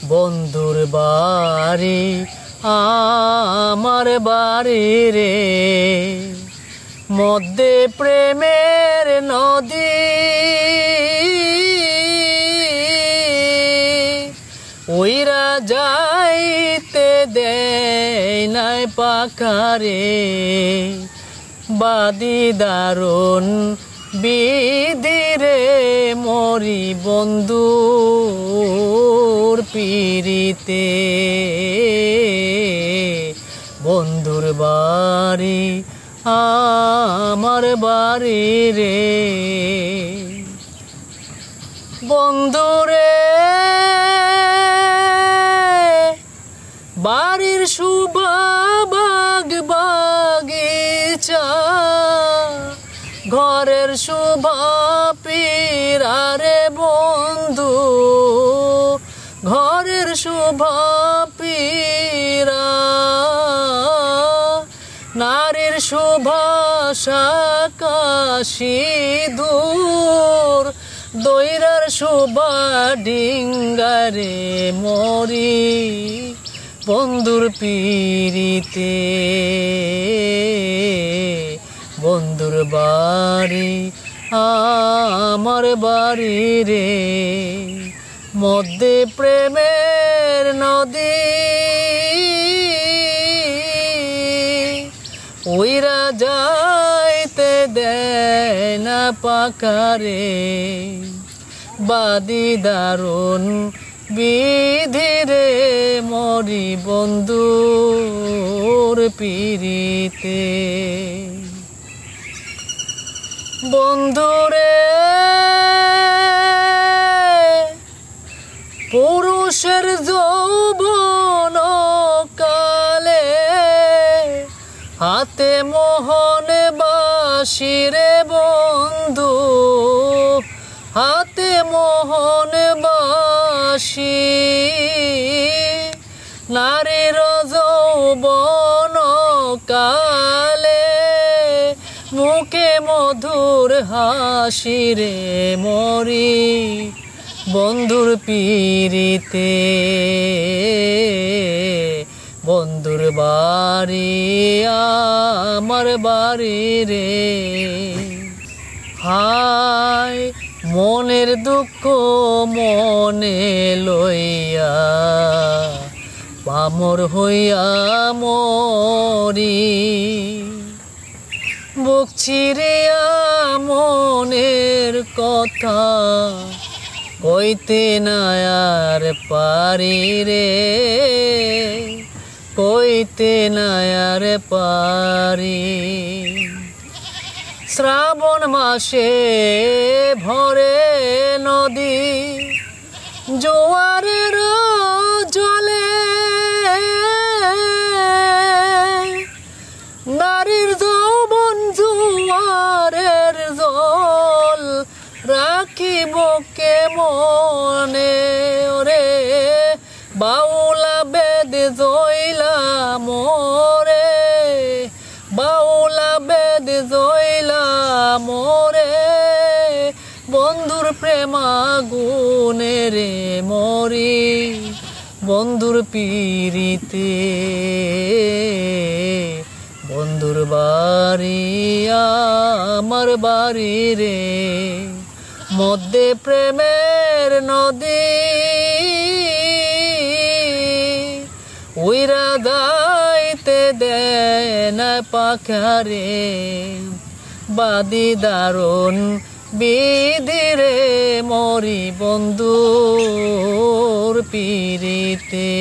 বন্ধুর বাড়ি আমার বাড়ি রে, মধ্যে প্রেমের নদী। ওইরা যাইতে দেয় নাই পাখারে, বাদি দারুণ বিধিরে মরি বন্ধুর পিরিতে। বন্ধুর বাড়ি আমার বাড়ি রে, বন্ধুরে বাড়ির শুভাবাগ বাগিচা, ঘরের শোভা পীরারে বন্ধু, ঘরের শোভা পীরা। নারীর শোভা শাখা সিঁদুর, দৈরার শোভা ডিঙ্গারে মরি বন্ধুর পিরিতে। বন্ধুর বাড়ি আমার বাড়ি রে, মধ্যে প্রেমের নদী। ওইরা যাইতে দেয় না পাখারে, বাদি দারুণ বিধিরে মরি বন্ধুর পিরিতে। বন্ধুরে পুরুষের যৌবন কালে, হাতে মোহন বাঁশিরে বন্ধু, হাতে মোহন বাঁশি। নারীর যৌবন কালে, মুখে মধুর হাসিরে মরি বন্ধুর পিরিতে। বন্ধুর বাড়ি আমার বাড়ি রে, হায় মনের দুঃখ মনে লইয়া, পামর হইয়া মরি। বুক চিরিয়া মনের কথা, কইতে না আর পারি রে, কইতে না আর পারি। শ্রাবণ মাসে ভরে নদী, জোয়ারের জলে নারীর যৌবন জোয়ারের জল, রাখিব কে মনে ওরে বাউলা বেদ জইলা মোরে, বাউলা বেদ জইলা মোরে বন্ধুর প্রেমাগুনে রে মরি বন্ধুর পিরিতে। বন্ধুর বাড়ি আমার বাড়ি রে, মধ্যে প্রেমের নদী। উইরা যাইতে দেয় না পাখারে, বাদি দারুণ বিধিরে মরি বন্ধুর পিরিতে।